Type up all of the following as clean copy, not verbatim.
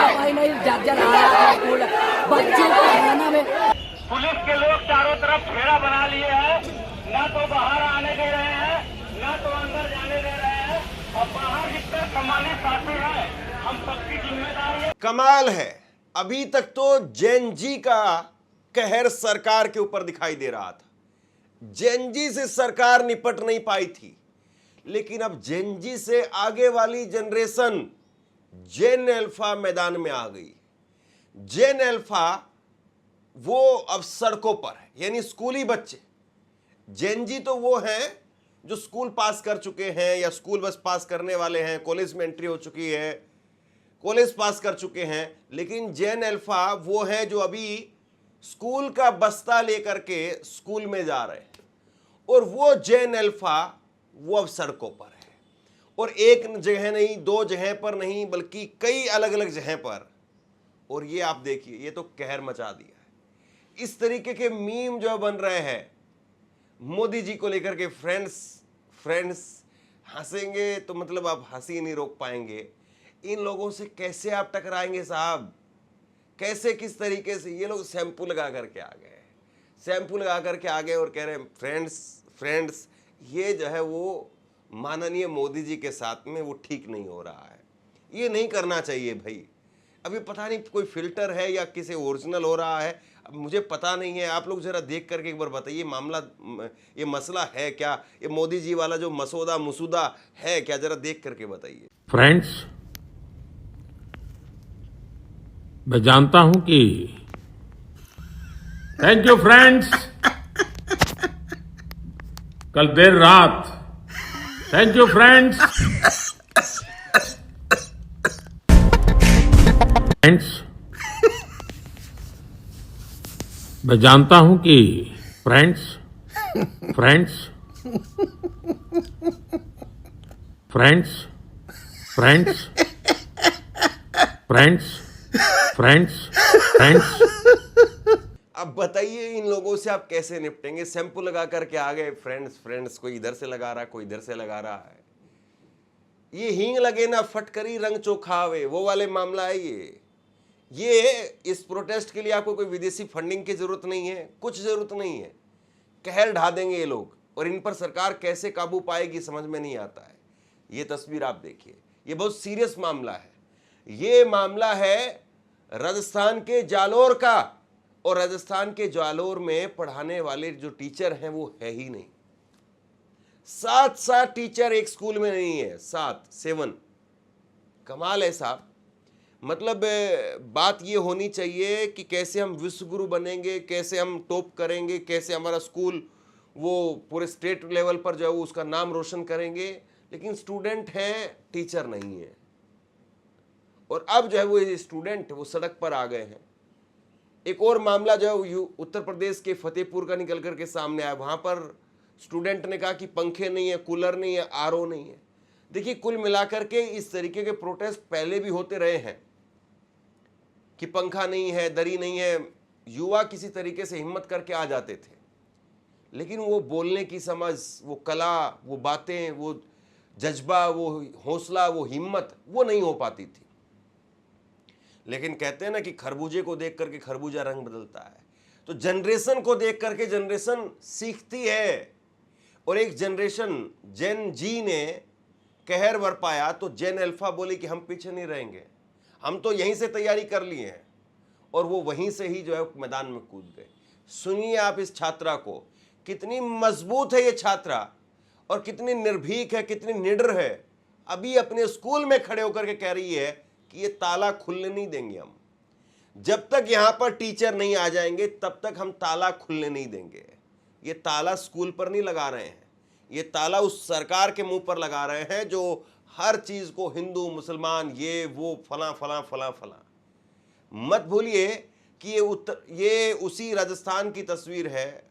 सफाई नहीं, जर्जर हालत है स्कूल, बच्चों को खाना में। पुलिस के लोग चारों तरफ घेरा बना लिए हैं, ना तो बाहर आने दे रहे हैं, ना तो अंदर जाने दे रहे हैं, और बाहर जितने सम्मानित साथी हैं, हम सबकी जिम्मेदारी है। कमाल है, अभी तक तो जेन जी का कहर सरकार के ऊपर दिखाई दे रहा था। जेन जी से सरकार निपट नहीं पाई थी, लेकिन अब जेन जी से आगे वाली जनरेशन जेन अल्फा मैदान में आ गई। जेन अल्फा वो अब सड़कों पर है, यानी स्कूली बच्चे। जेन जी तो वो हैं जो स्कूल पास कर चुके हैं या स्कूल बस पास करने वाले हैं, कॉलेज में एंट्री हो चुकी है, कॉलेज पास कर चुके हैं। लेकिन जेन अल्फा वो हैं जो अभी स्कूल का बस्ता लेकर के स्कूल में जा रहे हैं, और वो जेन अल्फा वो अब सड़कों पर है, और एक जगह नहीं, दो जगह पर नहीं, बल्कि कई अलग अलग जगह पर। और ये आप देखिए, ये तो कहर मचा दिया है। इस तरीके के मीम जो बन रहे हैं मोदी जी को लेकर के, फ्रेंड्स हंसेंगे तो मतलब आप हंसी नहीं रोक पाएंगे। इन लोगों से कैसे आप टकराएंगे साहब, कैसे, किस तरीके से? ये लोग शैम्पू लगा करके आ गए, शैम्पू लगा करके आ गए और कह रहे हैं फ्रेंड्स। ये जो है वो माननीय मोदी जी के साथ में वो ठीक नहीं हो रहा है, ये नहीं करना चाहिए भाई। अभी पता नहीं कोई फिल्टर है या किसी ओरिजिनल हो रहा है, अब मुझे पता नहीं है। आप लोग जरा देख करके एक बार बताइए, मामला, ये मसला है क्या? ये मोदी जी वाला जो मसूदा है क्या? जरा देख करके बताइए। फ्रेंड्स, मैं जानता हूं कि थैंक यू फ्रेंड्स, कल देर रात, थैंक यू फ्रेंड्स। मैं जानता हूं कि फ्रेंड्स अब बताइए इन लोगों से आप कैसे निपटेंगे? शैम्पू लगा करके आ गए फ्रेंड्स, कोई इधर से लगा रहा है, कोई इधर से लगा रहा है। ये हींग लगे ना फटकरी रंग चोखावे, वो वाले मामला है ये। इस प्रोटेस्ट के लिए आपको कोई विदेशी फंडिंग की जरूरत नहीं है, कुछ जरूरत नहीं है। कहर ढा देंगे ये लोग, और इन पर सरकार कैसे काबू पाएगी समझ में नहीं आता है। ये तस्वीर आप देखिए, ये बहुत सीरियस मामला है। ये मामला है राजस्थान के जालोर का, और राजस्थान के जालोर में पढ़ाने वाले जो टीचर हैं वो है ही नहीं। 7 टीचर एक स्कूल में नहीं है, 7 कमाल है साहब। मतलब बात ये होनी चाहिए कि कैसे हम विश्वगुरु बनेंगे, कैसे हम टॉप करेंगे, कैसे हमारा स्कूल वो पूरे स्टेट लेवल पर जो है उसका नाम रोशन करेंगे। लेकिन स्टूडेंट हैं, टीचर नहीं है। और अब जो है वो स्टूडेंट वो सड़क पर आ गए हैं। एक और मामला जो है उत्तर प्रदेश के फतेहपुर का निकल करके सामने आया। वहां पर स्टूडेंट ने कहा कि पंखे नहीं है, कूलर नहीं है, आरओ नहीं है। देखिए, कुल मिलाकर के इस तरीके के प्रोटेस्ट पहले भी होते रहे हैं कि पंखा नहीं है, दरी नहीं है। युवा किसी तरीके से हिम्मत करके आ जाते थे, लेकिन वो बोलने की समझ, वो कला, वो बातें, वो जज्बा, वो हौसला, वो हिम्मत, वो नहीं हो पाती थी। लेकिन कहते हैं ना कि खरबूजे को देख करके खरबूजा रंग बदलता है। तो जनरेशन को देख करके जनरेशन सीखती है, और एक जनरेशन जेन जी ने कहर बरपाया तो जेन अल्फा बोली कि हम पीछे नहीं रहेंगे, हम तो यहीं से तैयारी कर लिए हैं, और वो वहीं से ही जो है मैदान में कूद गए। सुनिए आप इस छात्रा को, कितनी मजबूत है ये छात्रा, और कितनी निर्भीक है, कितनी निडर है। अभी अपने स्कूल में खड़े होकर के कह रही है कि ये ताला खुलने नहीं देंगे हम, जब तक यहां पर टीचर नहीं आ जाएंगे तब तक हम ताला खुलने नहीं देंगे। ये ताला स्कूल पर नहीं लगा रहे हैं, ये ताला उस सरकार के मुंह पर लगा रहे हैं जो हर चीज को हिंदू मुसलमान ये वो फला फला फला फला। मत भूलिए कि ये उसी राजस्थान की तस्वीर है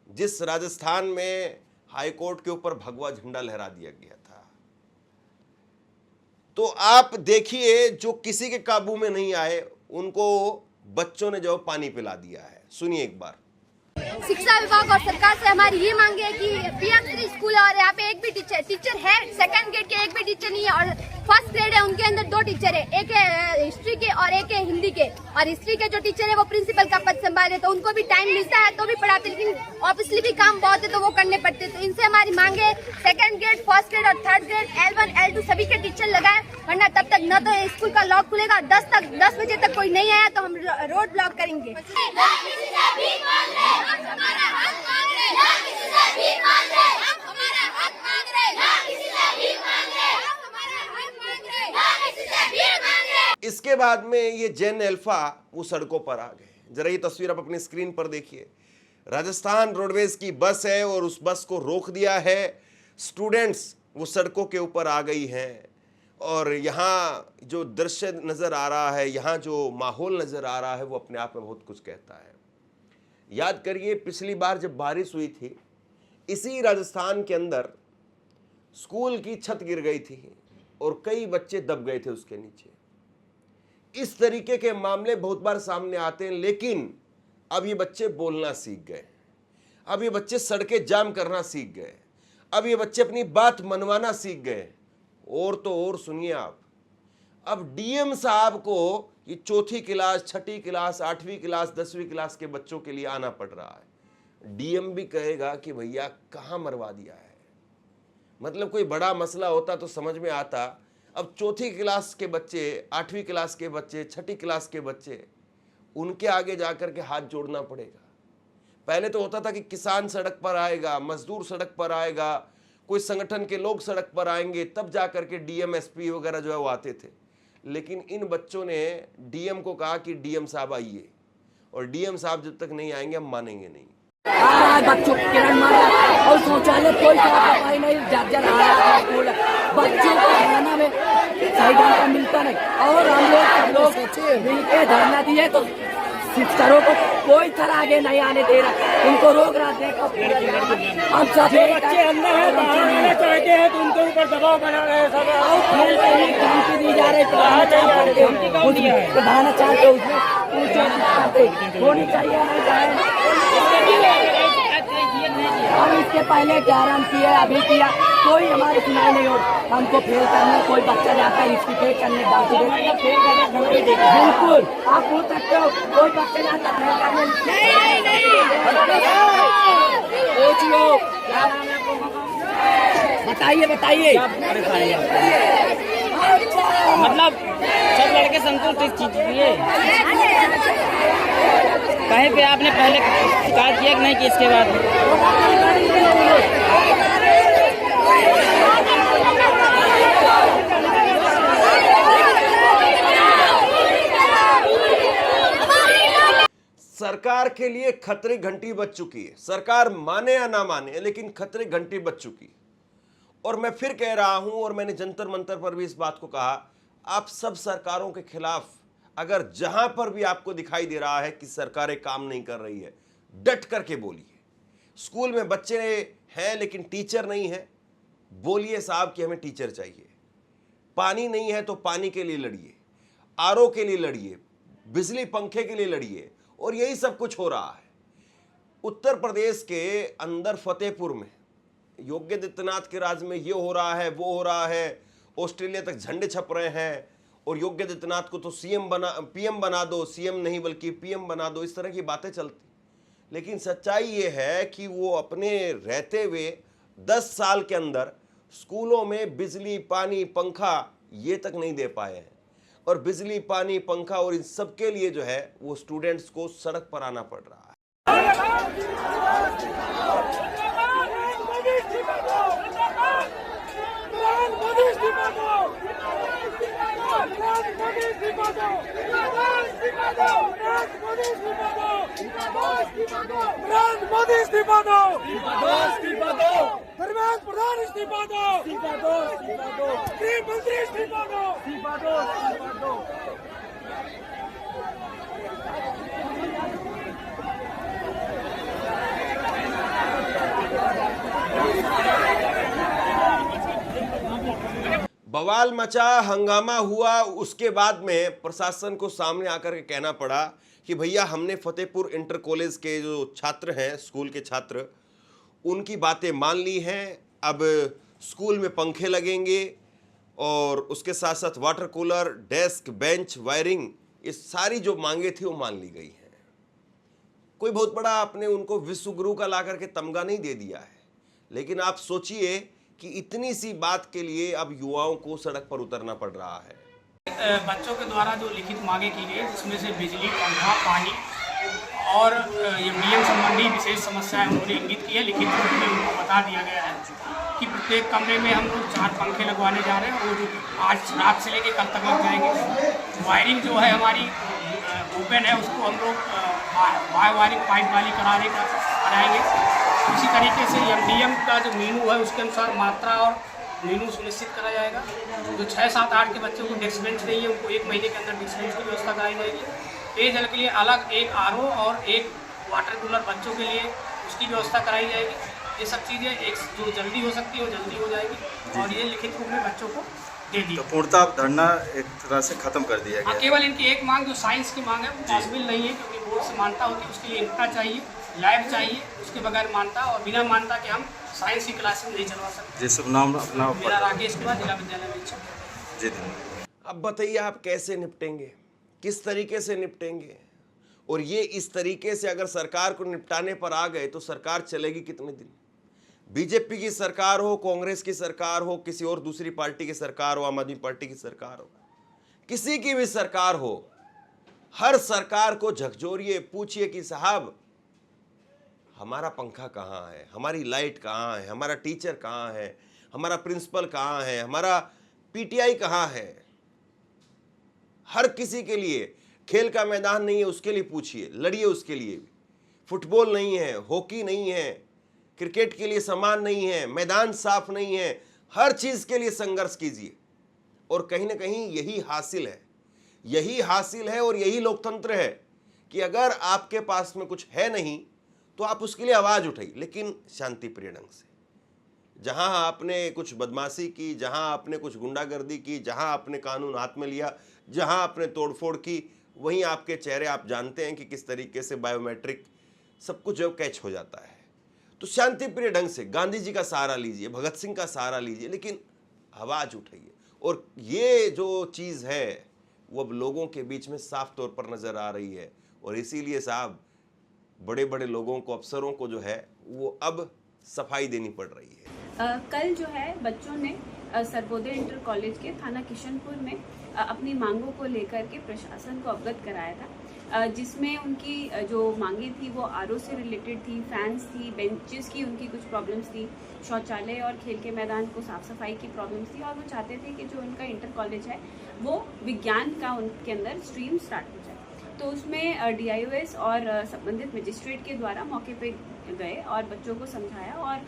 जिस राजस्थान में हाईकोर्ट के ऊपर भगवा झंडा लहरा दिया गया था। तो आप देखिए, जो किसी के काबू में नहीं आए उनको बच्चों ने जो पानी पिला दिया है। सुनिए एक बार। शिक्षा विभाग और सरकार से हमारी ये मांग है कि PM3 स्कूल है और यहाँ पे एक भी टीचर है, सेकंड ग्रेड के एक भी टीचर नहीं है, और फर्स्ट ग्रेड है उनके अंदर 2 टीचर है, एक है हिस्ट्री के और और हिस्ट्री के जो टीचर है वो प्रिंसिपल का पद संभाले, तो उनको भी टाइम मिलता है तो भी पढ़ाते, लेकिन ऑब्वियसली भी काम बहुत है तो वो करने पड़ते। तो इनसे हमारी मांग है सेकंड ग्रेड, फर्स्ट ग्रेड और थर्ड ग्रेड L1 L2 सभी के टीचर लगाए, वरना तब तक न तो स्कूल का लॉक खुलेगा, 10 बजे तक कोई नहीं आया तो हम रोड ब्लॉक करेंगे। इसके बाद में ये जेन अल्फा वो सड़कों पर आ गए। जरा ये तस्वीर आप अपनी स्क्रीन पर देखिए। राजस्थान रोडवेज की बस है और उस बस को रोक दिया है, स्टूडेंट्स वो सड़कों के ऊपर आ गई हैं और यहाँ जो दृश्य नज़र आ रहा है, यहाँ जो माहौल नज़र आ रहा है वो अपने आप में बहुत कुछ कहता है। याद करिए पिछली बार जब बारिश हुई थी, इसी राजस्थान के अंदर स्कूल की छत गिर गई थी और कई बच्चे दब गए थे उसके नीचे। इस तरीके के मामले बहुत बार सामने आते हैं, लेकिन अब ये बच्चे बोलना सीख गए, अब ये बच्चे सड़कें जाम करना सीख गए, अब ये बच्चे अपनी बात मनवाना सीख गए। और तो और सुनिए आप, अब डीएम साहब को ये चौथी क्लास, छठी क्लास, 8वीं क्लास, 10वीं क्लास के बच्चों के लिए आना पड़ रहा है। डीएम भी कहेगा कि भैया कहाँ मरवा दिया है। मतलब कोई बड़ा मसला होता तो समझ में आता, अब चौथी क्लास के बच्चे, 8वीं क्लास के बच्चे, छठी क्लास के बच्चे, उनके आगे जाकर के हाथ जोड़ना पड़ेगा। पहले तो होता था कि किसान सड़क पर आएगा, मजदूर सड़क पर आएगा, कोई संगठन के लोग सड़क पर आएंगे, तब जाकर के डीएम एसपी वगैरह जो है वो आते थे। लेकिन इन बच्चों ने डीएम को कहा कि डीएम साहब आइए, और डीएम साहब जब तक नहीं आएंगे हम मानेंगे नहीं। बच्चों की किरण मारा और शौचालय कोई सफाई नहीं, जर्जर हालत स्कूल, बच्चों को खाना में सही ढंग का मिलता नहीं। और हम लोग मिलकर धरना दिए तो शिक्षकों को कोई तरह आगे नहीं आने दे रहा, उनको रोक रहा है। हम सब बच्चे अंदर है, बाहर आना चाहते हैं तो उनके ऊपर दबाव बना रहे हैं सब, और खेल के लिए धमकी दी जा रही है, बढ़ाना चाहते उसमें होनी चाहिए नहीं। हम इसके पहले 11 किए, अभी किया, कोई हमारी सुनाई नहीं हो। हमको फेल करने कोई बच्चा जाता है इसकी फेल करने बिल्कुल आप बोल सकते हो, कोई बच्चा जाता फेल करने बताइए मतलब सब लड़के संतुष्ट इस चीज लिए कहीं पे आपने पहले शिकायत किया कि नहीं कि इसके बाद सरकार के लिए खतरे घंटी बज चुकी है। सरकार माने या ना माने, लेकिन खतरे घंटी बज चुकी है। और मैं फिर कह रहा हूं, और मैंने जंतर मंतर पर भी इस बात को कहा, आप सब सरकारों के खिलाफ अगर जहां पर भी आपको दिखाई दे रहा है कि सरकारें काम नहीं कर रही है, डट करके बोलिए। स्कूल में बच्चे हैं लेकिन टीचर नहीं है, बोलिए साहब कि हमें टीचर चाहिए। पानी नहीं है तो पानी के लिए लड़िए, आरओ के लिए लड़िए, बिजली पंखे के लिए लड़िए। और यही सब कुछ हो रहा है उत्तर प्रदेश के अंदर। फतेहपुर में योगी आदित्यनाथ के राज में ये हो रहा है, वो हो रहा है, ऑस्ट्रेलिया तक झंडे छप रहे हैं, और योगी आदित्यनाथ को तो पीएम बना दो, सीएम नहीं बल्कि पीएम बना दो, इस तरह की बातें चलती। लेकिन सच्चाई ये है कि वो अपने रहते हुए 10 साल के अंदर स्कूलों में बिजली, पानी, पंखा ये तक नहीं दे पाए हैं। और बिजली, पानी, पंखा और इन सब के लिए जो है वो स्टूडेंट्स को सड़क पर आना पड़ रहा है। धर्मेंद्र प्रधान इस्तीफा दो, गृह मंत्री इस्तीफा दो। बवाल मचा, हंगामा हुआ। उसके बाद में प्रशासन को सामने आकर के कहना पड़ा कि भैया हमने फतेहपुर इंटर कॉलेज के जो छात्र हैं, स्कूल के छात्र, उनकी बातें मान ली हैं। अब स्कूल में पंखे लगेंगे और उसके साथ साथ water cooler, desk, bench, wiring, ये सारी जो मांगे थी वो मान ली गई हैं। कोई बहुत बड़ा आपने उनको विश्व गुरु का ला करके तमगा नहीं दे दिया है, लेकिन आप सोचिए कि इतनी सी बात के लिए अब युवाओं को सड़क पर उतरना पड़ रहा है। बच्चों के द्वारा जो लिखित मांगे की गई जिसमें से बिजली, पंखा, पानी और ये डीएम संबंधी विशेष समस्याएं उन्होंने इंगित की है। लिखित रूप में उनको बता दिया गया है कि प्रत्येक कमरे में हम लोग 4 पंखे लगवाने जा रहे हैं और जो आज रात से लेकर कल तक लग जाएंगे। वायरिंग जो है हमारी ओपन है, उसको हम लोग बाय वायरिंग पाइप वाली कराएंगे। इसी तरीके से एमडीएम का जो मेनू है उसके अनुसार मात्रा और मेनू सुनिश्चित करा जाएगा। जो 6, 7, 8 के बच्चों को डेस्क बेंच चाहिए उनको 1 महीने के अंदर डेस्क बेंच की व्यवस्था कराई जाएगी। पेयजल के लिए अलग एक आरओ और एक वाटर कूलर बच्चों के लिए उसकी व्यवस्था कराई जाएगी। ये सब चीज़ें एक जो जल्दी हो सकती है वो जल्दी हो जाएगी और ये लिखित रूप में बच्चों को दे दी। तो पूर्णतः धरना एक तरह से खत्म कर दिया गया। केवल इनकी एक मांग जो साइंस की मांग है वो पॉसिबल नहीं है, क्योंकि बोर्ड से मान्यता होती है, उसके लिए इंफ्रा चाहिए, लैब चाहिए, उसके बगैर मान्यता और बिना मान्यता के हम साइंस की क्लासेस नहीं चलवा सकते। जी शुभ नाम अपना। मेरा राकेश कुमार, जिला विद्यालय अधीक्षक। जी धन्यवाद। अब बताइए आप कैसे निपटेंगे, किस तरीके से निपटेंगे? और ये इस तरीके से अगर सरकार को निपटाने पर आ गए तो सरकार चलेगी कितने दिन? बीजेपी की सरकार हो, कांग्रेस की सरकार हो, किसी और दूसरी पार्टी की सरकार हो, आम आदमी पार्टी की सरकार हो, किसी की भी सरकार हो, हर सरकार को झकझोरिए, पूछिए कि साहब हमारा पंखा कहाँ है, हमारी लाइट कहाँ है, हमारा टीचर कहाँ है, हमारा प्रिंसिपल कहाँ है, हमारा पीटीआई कहाँ है। हर किसी के लिए खेल का मैदान नहीं है, उसके लिए पूछिए, लड़िए उसके लिए भी। फुटबॉल नहीं है, हॉकी नहीं है, क्रिकेट के लिए सामान नहीं है, मैदान साफ नहीं है, हर चीज के लिए संघर्ष कीजिए। और कहीं ना कहीं यही हासिल है और यही लोकतंत्र है कि अगर आपके पास में कुछ है नहीं तो आप उसके लिए आवाज उठाइए, लेकिन शांति प्रिय ढंग से। जहां आपने कुछ बदमाशी की, जहां आपने कुछ गुंडागर्दी की, जहां आपने कानून हाथ में लिया, जहां आपने तोड़फोड़ की, वहीं आपके चेहरे आप जानते हैं कि किस तरीके से बायोमेट्रिक सब कुछ जब कैच हो जाता है। तो शांति प्रिय ढंग से गांधी जी का सहारा लीजिए, भगत सिंह का सहारा लीजिए, लेकिन आवाज उठाइए। और ये जो चीज़ है वो अब लोगों के बीच में साफ तौर पर नजर आ रही है। और इसीलिए साहब बड़े बड़े लोगों को, अफसरों को जो है वो अब सफाई देनी पड़ रही है। कल जो है बच्चों ने सर्वोदय इंटर कॉलेज के थाना किशनपुर में अपनी मांगों को लेकर के प्रशासन को अवगत कराया था, जिसमें उनकी जो मांगे थी वो आरओ से रिलेटेड थी, फैंस थी, बेंचेस की उनकी कुछ प्रॉब्लम्स थी, शौचालय और खेल के मैदान को साफ सफाई की प्रॉब्लम्स थी। और वो चाहते थे कि जो उनका इंटर कॉलेज है वो विज्ञान का उनके अंदर स्ट्रीम स्टार्ट हो जाए। तो उसमें डीआईओएस और संबंधित मजिस्ट्रेट के द्वारा मौके पे गए और बच्चों को समझाया और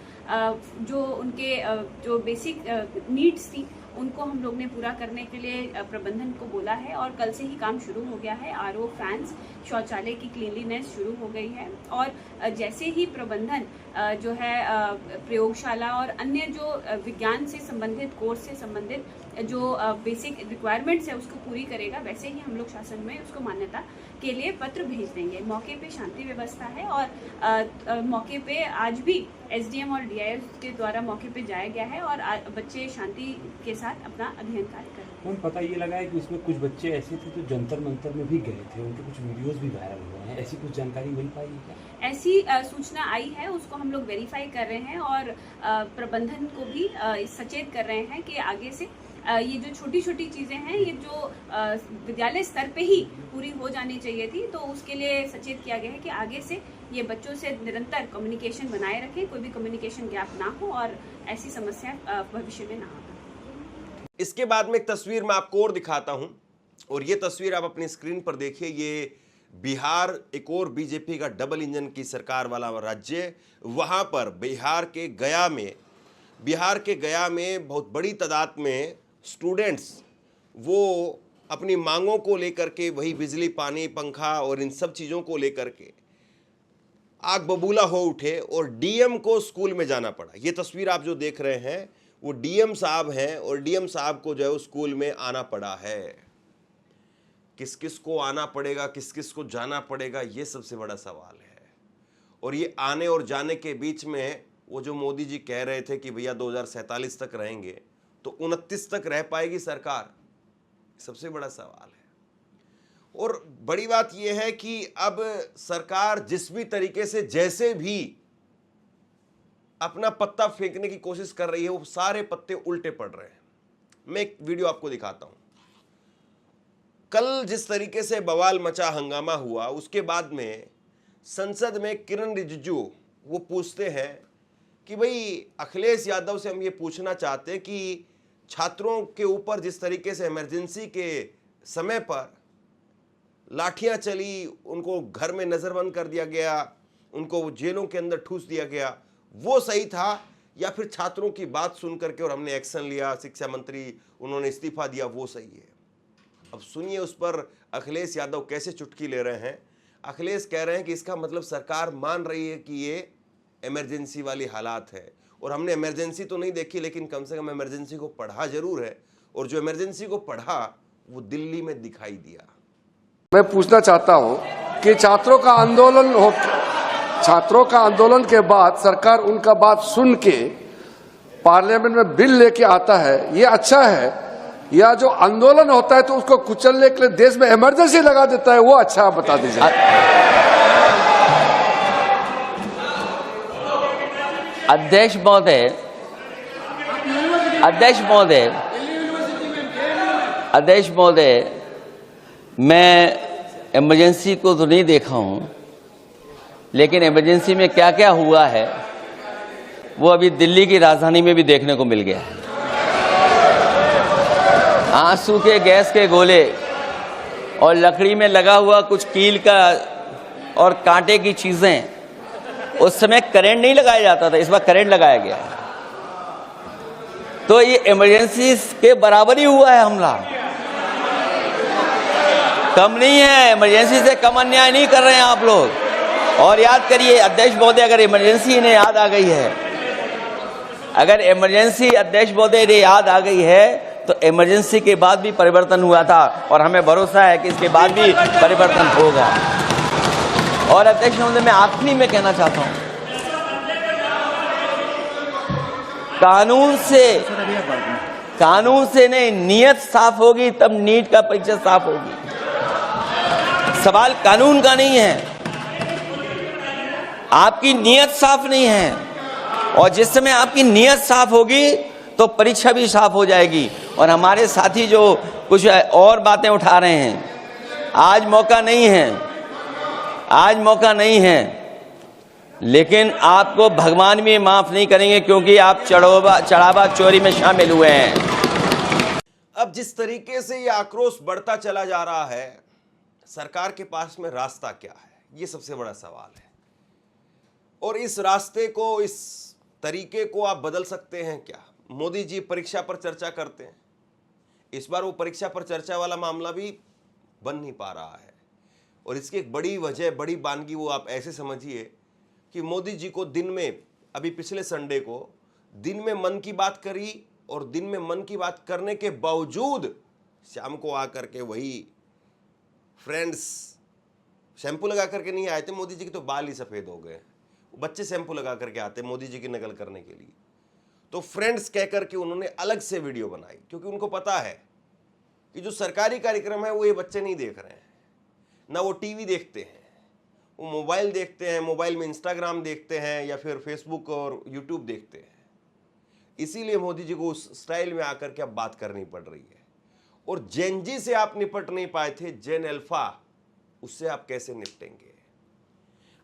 जो उनके जो बेसिक नीड्स थी उनको हम लोग ने पूरा करने के लिए प्रबंधन को बोला है। और कल से ही काम शुरू हो गया है। आरओ, फैंस, शौचालय की क्लीनलीनेस शुरू हो गई है। और जैसे ही प्रबंधन जो है प्रयोगशाला और अन्य जो विज्ञान से संबंधित, कोर्स से संबंधित जो बेसिक रिक्वायरमेंट्स है उसको पूरी करेगा, वैसे ही हम लोग शासन में उसको मान्यता के लिए पत्र भेज देंगे। मौके पे शांति व्यवस्था है और मौके पे आज भी एसडीएम और डीआईओ के द्वारा मौके पे जाया गया है और बच्चे शांति के साथ अपना अध्ययन कार्य कर रहे हैं। पता ये लगा है कि इसमें कुछ बच्चे ऐसे थे जो जंतर मंतर में भी गए थे, उनके कुछ वीडियोस भी वायरल हुए हैं, ऐसी कुछ जानकारी मिल पाई है क्या? ऐसी सूचना आई है, उसको हम लोग वेरीफाई कर रहे हैं और प्रबंधन को भी सचेत कर रहे हैं कि आगे से ये जो छोटी छोटी चीज़ें हैं ये जो विद्यालय स्तर पे ही पूरी हो जानी चाहिए थी, तो उसके लिए सचेत किया गया है कि आगे से ये बच्चों से निरंतर कम्युनिकेशन बनाए रखें, कोई भी कम्युनिकेशन गैप ना हो और ऐसी समस्या भविष्य में ना हो। इसके बाद में एक तस्वीर मैं आपको और दिखाता हूं और ये तस्वीर आप अपनी स्क्रीन पर देखिए। ये बिहार एक और बीजेपी का डबल इंजन की सरकार वाला राज्य, वहां पर बिहार के गया में बहुत बड़ी तादाद में स्टूडेंट्स वो अपनी मांगों को लेकर के, वही बिजली, पानी, पंखा और इन सब चीज़ों को लेकर के आग बबूला हो उठे और डीएम को स्कूल में जाना पड़ा। ये तस्वीर आप जो देख रहे हैं वो डीएम साहब हैं और डीएम साहब को जो है स्कूल में आना पड़ा है। किस किस को आना पड़ेगा, किस किस को जाना पड़ेगा, ये सबसे बड़ा सवाल है। और ये आने और जाने के बीच में वो जो मोदी जी कह रहे थे कि भैया 2047 तक रहेंगे, तो 29 तक रह पाएगी सरकार, सबसे बड़ा सवाल है। और बड़ी बात यह है कि अब सरकार जिस भी तरीके से जैसे भी अपना पत्ता फेंकने की कोशिश कर रही है, वो सारे पत्ते उल्टे पड़ रहे हैं। मैं एक वीडियो आपको दिखाता हूं। कल जिस तरीके से बवाल मचा, हंगामा हुआ, उसके बाद में संसद में किरण रिजिजू वो पूछते हैं कि भाई अखिलेश यादव से हम ये पूछना चाहते हैं कि छात्रों के ऊपर जिस तरीके से इमरजेंसी के समय पर लाठियां चली, उनको घर में नजरबंद कर दिया गया, उनको जेलों के अंदर ठूस दिया गया, वो सही था या फिर छात्रों की बात सुन करके और हमने एक्शन लिया, शिक्षा मंत्री उन्होंने इस्तीफा दिया, वो सही है? अब सुनिए उस पर अखिलेश यादव कैसे चुटकी ले रहे हैं। अखिलेश कह रहे हैं कि इसका मतलब सरकार मान रही है कि ये इमरजेंसी वाली हालात है, और हमने इमरजेंसी तो नहीं देखी लेकिन कम से कम इमरजेंसी को पढ़ा जरूर है, और जो इमरजेंसी को पढ़ा वो दिल्ली में दिखाई दिया। मैं पूछना चाहता हूं कि छात्रों का आंदोलन के बाद सरकार उनका बात सुन के पार्लियामेंट में बिल लेके आता है, ये अच्छा है, या जो आंदोलन होता है तो उसको कुचलने के लिए देश में इमरजेंसी लगा देता है, वो अच्छा? आप बता दीजिए। अध्यक्ष महोदय, मैं इमरजेंसी को तो नहीं देखा हूं, लेकिन इमरजेंसी में क्या क्या हुआ है वो अभी दिल्ली की राजधानी में भी देखने को मिल गया है। आंसू के गैस के गोले और लकड़ी में लगा हुआ कुछ कील का और कांटे की चीजें, उस समय करंट नहीं लगाया जाता था, इस बार करंट लगाया गया। तो ये इमरजेंसी के बराबर ही हुआ है हमला, कम नहीं है। इमरजेंसी से कम अन्याय नहीं कर रहे हैं आप लोग। और याद करिए अध्यक्ष महोदय, अगर इमरजेंसी इन्हें याद आ गई है, अगर इमरजेंसी अध्यक्ष महोदय इन्हें याद आ गई है, तो इमरजेंसी के बाद भी परिवर्तन हुआ था, और हमें भरोसा है कि इसके बाद भी परिवर्तन होगा। और अध्यक्ष महोदय, मैं आखिरी में कहना चाहता हूं, कानून से नहीं, नियत साफ होगी तब नीट का परीक्षा साफ होगी। सवाल कानून का नहीं है, आपकी नियत साफ नहीं है, और जिस समय आपकी नियत साफ होगी तो परीक्षा भी साफ हो जाएगी। और हमारे साथी जो कुछ और बातें उठा रहे हैं, आज मौका नहीं है, लेकिन आपको भगवान भी माफ नहीं करेंगे, क्योंकि आप चढ़ावा चोरी में शामिल हुए हैं। अब जिस तरीके से ये आक्रोश बढ़ता चला जा रहा है, सरकार के पास में रास्ता क्या है, ये सबसे बड़ा सवाल है। और इस रास्ते को, इस तरीके को आप बदल सकते हैं क्या? मोदी जी परीक्षा पर चर्चा करते हैं, इस बार वो परीक्षा पर चर्चा वाला मामला भी बन नहीं पा रहा है। और इसकी एक बड़ी वजह, बड़ी बानगी वो आप ऐसे समझिए कि मोदी जी को दिन में, अभी पिछले संडे को दिन में मन की बात करी, और दिन में मन की बात करने के बावजूद शाम को आकर के वही फ्रेंड्स शैम्पू लगा करके नहीं आए थे। मोदी जी के तो बाल ही सफ़ेद हो गए, बच्चे शैम्पू लगा करके आते मोदी जी की नकल करने के लिए। तो फ्रेंड्स कह करके उन्होंने अलग से वीडियो बनाई, क्योंकि उनको पता है कि जो सरकारी कार्यक्रम है वो ये बच्चे नहीं देख रहे हैं, ना वो टीवी देखते हैं, वो मोबाइल देखते हैं, मोबाइल में इंस्टाग्राम देखते हैं या फिर फेसबुक और यूट्यूब देखते हैं। इसीलिए मोदी जी को उस स्टाइल में आकर के अब बात करनी पड़ रही है। और जेन जी से आप निपट नहीं पाए थे, जेन अल्फा, उससे आप कैसे निपटेंगे?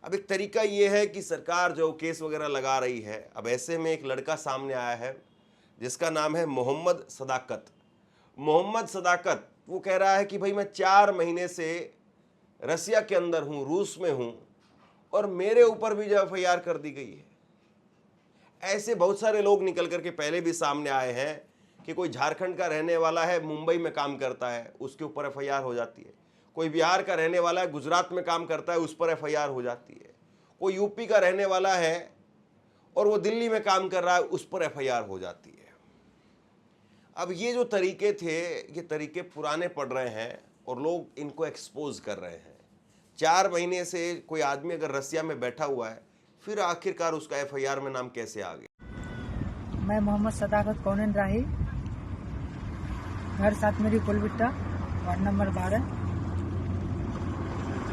अब एक तरीका ये है कि सरकार जो केस वगैरह लगा रही है, अब ऐसे में एक लड़का सामने आया है जिसका नाम है मोहम्मद सदाकत। मोहम्मद सदाकत वो कह रहा है कि भाई मैं 4 महीने से रसिया के अंदर हूँ, रूस में हूँ, और मेरे ऊपर भी जो FIR कर दी गई है। ऐसे बहुत सारे लोग निकल करके पहले भी सामने आए हैं कि कोई झारखंड का रहने वाला है, मुंबई में काम करता है, उसके ऊपर FIR हो जाती है। कोई बिहार का रहने वाला है, गुजरात में काम करता है, उस पर FIR हो जाती है। कोई यूपी का रहने वाला है और वो दिल्ली में काम कर रहा है, उस पर FIR हो जाती है। अब ये जो तरीके थे, ये तरीके पुराने पड़ रहे हैं और लोग इनको एक्सपोज कर रहे हैं। 4 महीने से कोई आदमी अगर रसिया में बैठा हुआ है, फिर आखिरकार उसका FIR में नाम कैसे आ गया? मैं मोहम्मद सदाकत कौनन राही, घर सात मेरी कुलबिट्टा, वार्ड नंबर 12।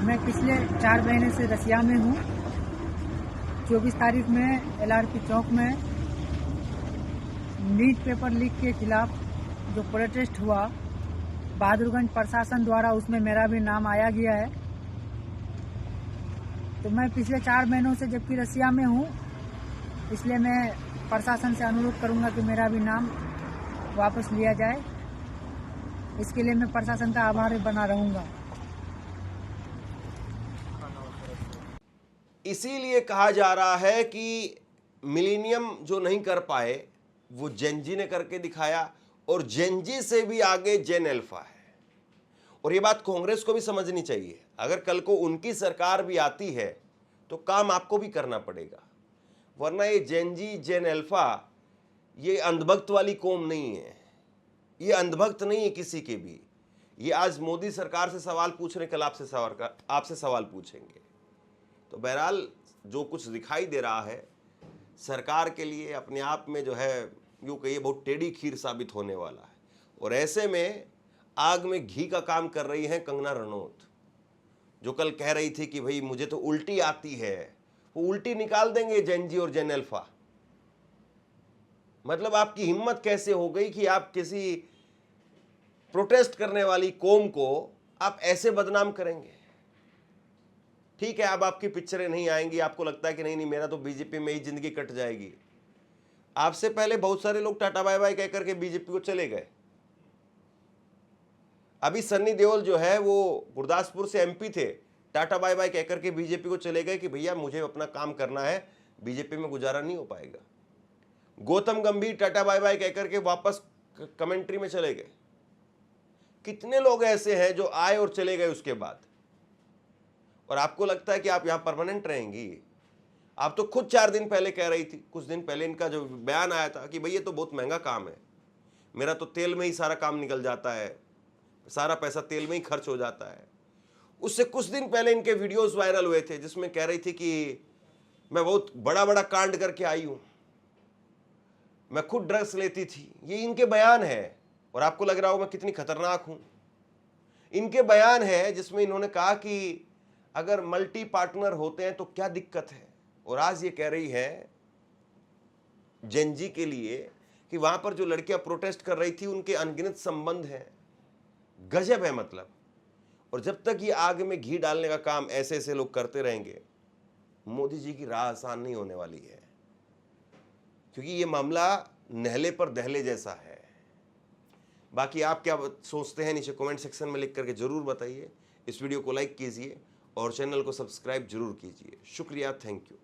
मैं पिछले 4 महीने से रसिया में हूँ। 24 तारीख में LRP चौक में नीट पेपर लीक के खिलाफ जो प्रोटेस्ट हुआ, बहादुरगंज प्रशासन द्वारा उसमें मेरा भी नाम आया गया है। तो मैं पिछले 4 महीनों से जबकि रसिया में हूँ, इसलिए मैं प्रशासन से अनुरोध करूँगा कि मेरा भी नाम वापस लिया जाए। इसके लिए मैं प्रशासन का आभारी बना रहूँगा। इसीलिए कहा जा रहा है कि मिलेनियम जो नहीं कर पाए वो जेनजी ने करके दिखाया, और जेनजी से भी आगे जेन अल्फा है। और ये बात कांग्रेस को भी समझनी चाहिए। अगर कल को उनकी सरकार भी आती है तो काम आपको भी करना पड़ेगा, वरना ये जेनजी जेन अल्फा ये अंधभक्त वाली कौम नहीं है, ये अंधभक्त नहीं है किसी के भी। ये आज मोदी सरकार से सवाल पूछ रहे, कल आपसे सवाल पूछेंगे। तो बहरहाल जो कुछ दिखाई दे रहा है सरकार के लिए अपने आप में जो है यूँ कहिए बहुत टेढ़ी खीर साबित होने वाला है। और ऐसे में आग में घी का काम कर रही हैं कंगना रनौत, जो कल कह रही थी कि भाई मुझे तो उल्टी आती है। वो उल्टी निकाल देंगे जेनजी और जेन अल्फा। मतलब आपकी हिम्मत कैसे हो गई कि आप किसी प्रोटेस्ट करने वाली कौम को आप ऐसे बदनाम करेंगे। ठीक है, अब आपकी पिक्चरें नहीं आएंगी, आपको लगता है कि नहीं मेरा तो बीजेपी में ही जिंदगी कट जाएगी। आपसे पहले बहुत सारे लोग टाटा बाय बाय कहकर के बीजेपी को चले गए। अभी सन्नी देओल जो है वो गुरदासपुर से MP थे, टाटा बाय बाय कहकर के बीजेपी को चले गए कि भैया मुझे अपना काम करना है, बीजेपी में गुजारा नहीं हो पाएगा। गौतम गंभीर टाटा बाय बाय कहकर के वापस कमेंट्री में चले गए। कितने लोग ऐसे हैं जो आए और चले गए उसके बाद, और आपको लगता है कि आप यहां परमानेंट रहेंगी। आप तो खुद 4 दिन पहले कह रही थी, कुछ दिन पहले इनका जो बयान आया था कि भाई ये तो बहुत महंगा काम है, मेरा तो तेल में ही सारा काम निकल जाता है, सारा पैसा तेल में ही खर्च हो जाता है। उससे कुछ दिन पहले इनके वीडियोस वायरल हुए थे जिसमें कह रही थी कि मैं बहुत बड़ा बड़ा कांड करके आई हूं, मैं खुद ड्रग्स लेती थी। ये इनके बयान है, और आपको लग रहा हो मैं कितनी खतरनाक हूं। इनके बयान है जिसमें इन्होंने कहा कि अगर मल्टी पार्टनर होते हैं तो क्या दिक्कत है। और आज ये कह रही है जेनजी के लिए कि वहां पर जो लड़कियां प्रोटेस्ट कर रही थी उनके अनगिनत संबंध हैं। गजब है मतलब। और जब तक ये आग में घी डालने का काम ऐसे ऐसे लोग करते रहेंगे, मोदी जी की राह आसान नहीं होने वाली है, क्योंकि ये मामला नहले पर दहले जैसा है। बाकी आप क्या सोचते हैं नीचे कमेंट सेक्शन में लिख करके जरूर बताइए। इस वीडियो को लाइक कीजिए और चैनल को सब्सक्राइब जरूर कीजिए। शुक्रिया, थैंक यू।